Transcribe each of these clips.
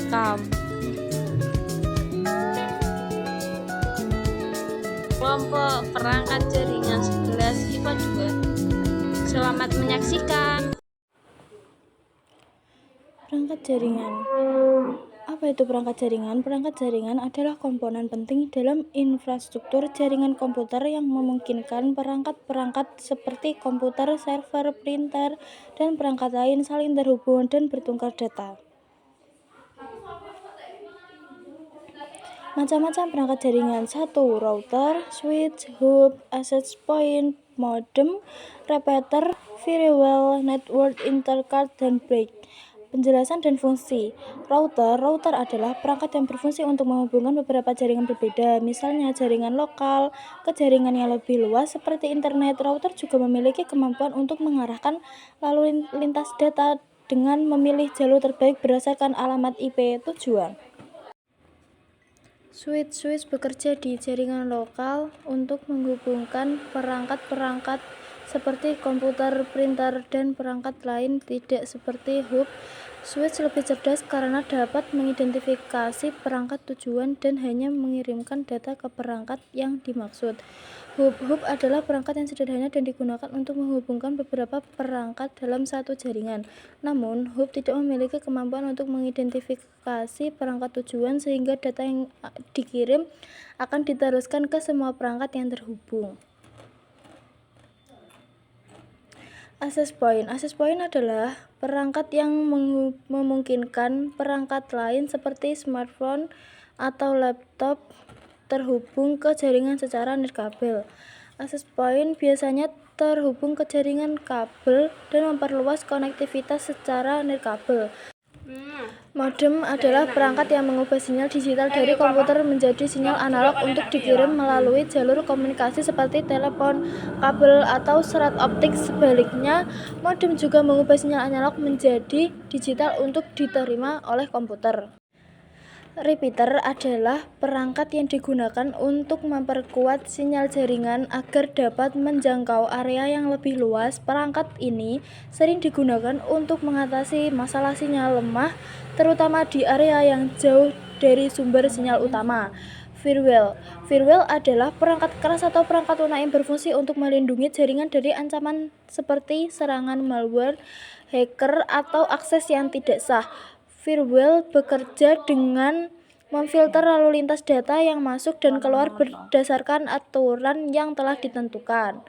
merekam. Kelompok perangkat jaringan 11 IPA 2. Selamat menyaksikan. Perangkat jaringan. Apa itu perangkat jaringan? Perangkat jaringan adalah komponen penting dalam infrastruktur jaringan komputer yang memungkinkan perangkat-perangkat seperti komputer, server, printer, dan perangkat lain saling terhubung dan bertukar data. Macam-macam perangkat jaringan. 1. Router, switch, hub, access point, modem, repeater, firewall, network interconnect, dan break. Penjelasan dan fungsi. Router adalah perangkat yang berfungsi untuk menghubungkan beberapa jaringan berbeda, misalnya jaringan lokal ke jaringan yang lebih luas seperti internet. Router juga memiliki kemampuan untuk mengarahkan lalu lintas data dengan memilih jalur terbaik berdasarkan alamat IP tujuan. Switch bekerja di jaringan lokal untuk menghubungkan perangkat-perangkat seperti komputer, printer, dan perangkat lain tidak seperti hub. Switch lebih cerdas karena dapat mengidentifikasi perangkat tujuan dan hanya mengirimkan data ke perangkat yang dimaksud. Hub adalah perangkat yang sederhana dan digunakan untuk menghubungkan beberapa perangkat dalam satu jaringan. Namun, hub tidak memiliki kemampuan untuk mengidentifikasi perangkat tujuan sehingga data yang dikirim akan diteruskan ke semua perangkat yang terhubung. Access point adalah perangkat yang memungkinkan perangkat lain seperti smartphone atau laptop terhubung ke jaringan secara nirkabel. Access point biasanya terhubung ke jaringan kabel dan memperluas konektivitas secara nirkabel. Modem adalah perangkat yang mengubah sinyal digital dari komputer menjadi sinyal analog untuk dikirim melalui jalur komunikasi seperti telepon, kabel, atau serat optik. Sebaliknya, modem juga mengubah sinyal analog menjadi digital untuk diterima oleh komputer. Repeater adalah perangkat yang digunakan untuk memperkuat sinyal jaringan agar dapat menjangkau area yang lebih luas. Perangkat ini sering digunakan untuk mengatasi masalah sinyal lemah, terutama di area yang jauh dari sumber sinyal utama. Firewall adalah perangkat keras atau perangkat lunak yang berfungsi untuk melindungi jaringan dari ancaman seperti serangan malware, hacker, atau akses yang tidak sah. Firewall bekerja dengan memfilter lalu lintas data yang masuk dan keluar berdasarkan aturan yang telah ditentukan.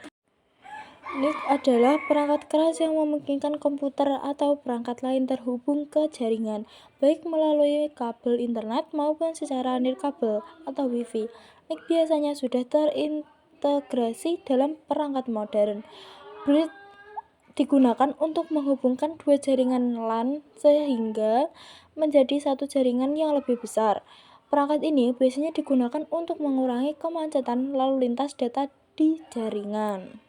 NIC adalah perangkat keras yang memungkinkan komputer atau perangkat lain terhubung ke jaringan, baik melalui kabel internet maupun secara nirkabel atau Wi-Fi. NIC biasanya sudah terintegrasi dalam perangkat modern. Bridge digunakan untuk menghubungkan dua jaringan LAN sehingga menjadi satu jaringan yang lebih besar. Perangkat ini biasanya digunakan untuk mengurangi kemacetan lalu lintas data di jaringan.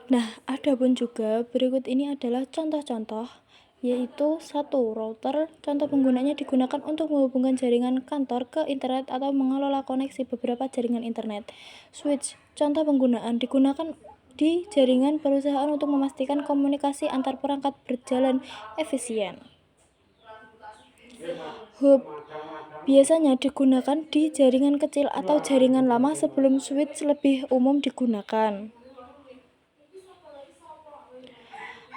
Nah, adapun juga berikut ini adalah contoh-contoh, yaitu 1. Router. Contoh penggunanya digunakan untuk menghubungkan jaringan kantor ke internet atau mengelola koneksi beberapa jaringan internet. Switch. Contoh penggunaan digunakan di jaringan perusahaan untuk memastikan komunikasi antar perangkat berjalan efisien. Hub biasanya digunakan di jaringan kecil atau jaringan lama sebelum switch lebih umum digunakan.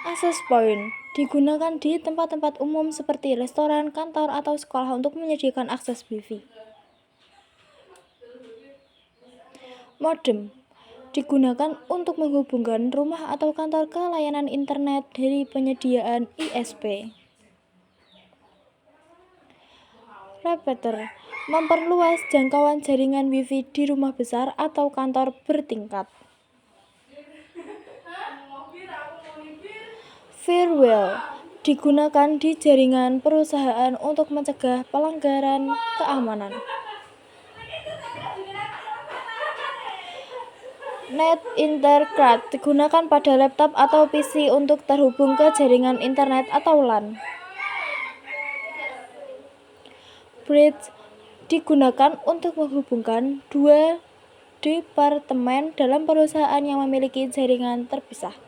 Access point digunakan di tempat-tempat umum seperti restoran, kantor, atau sekolah untuk menyediakan akses Wi-Fi. Modem digunakan untuk menghubungkan rumah atau kantor ke layanan internet dari penyediaan ISP. Repeater memperluas jangkauan jaringan Wi-Fi di rumah besar atau kantor bertingkat. Firewall digunakan di jaringan perusahaan untuk mencegah pelanggaran keamanan. Net interconnect digunakan pada laptop atau PC untuk terhubung ke jaringan internet atau LAN. Bridge digunakan untuk menghubungkan dua departemen dalam perusahaan yang memiliki jaringan terpisah.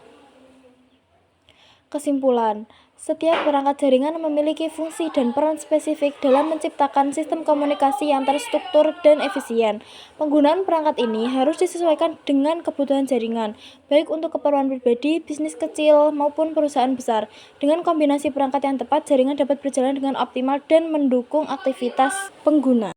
Kesimpulan, Setiap perangkat jaringan memiliki fungsi dan peran spesifik dalam menciptakan sistem komunikasi yang terstruktur dan efisien. Penggunaan perangkat ini harus disesuaikan dengan kebutuhan jaringan, baik untuk keperluan pribadi, bisnis kecil, maupun perusahaan besar. Dengan kombinasi perangkat yang tepat, jaringan dapat berjalan dengan optimal dan mendukung aktivitas pengguna.